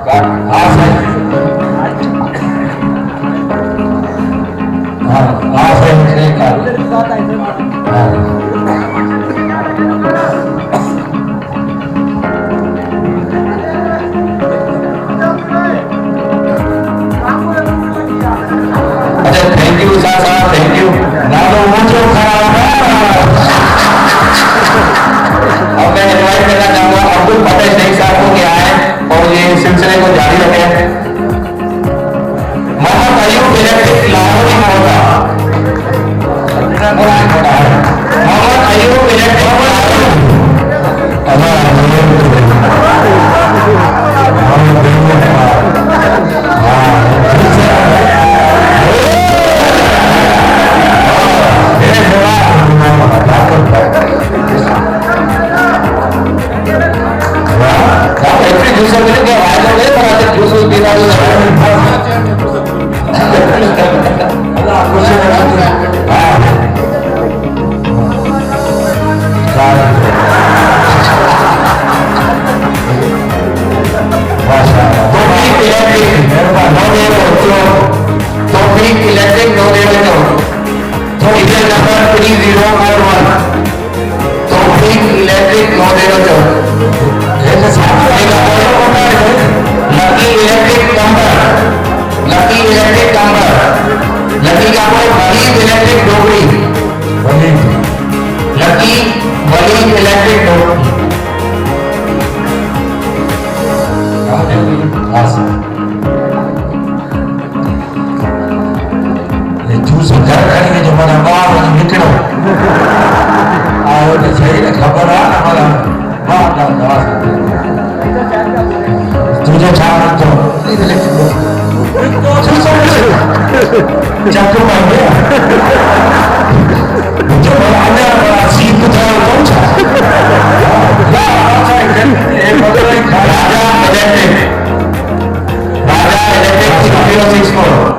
हाँ साईं, हाँ साईं, ठीक है। अच्छा थैंक यू साहब, थैंक यू। ना तो ऊंचो खड़ा होगा। अब मैं इन्वाइट करना चाहूंगा अब्दुल फतेह शेख साहब को कि आए और ये सिलसिले को जारी रखें। मोहम्मद अयूब इलेक्ट्रिक लाहौर में होगा। मोहम्मद अयूब इलेक्ट्रिक तुझे छा तो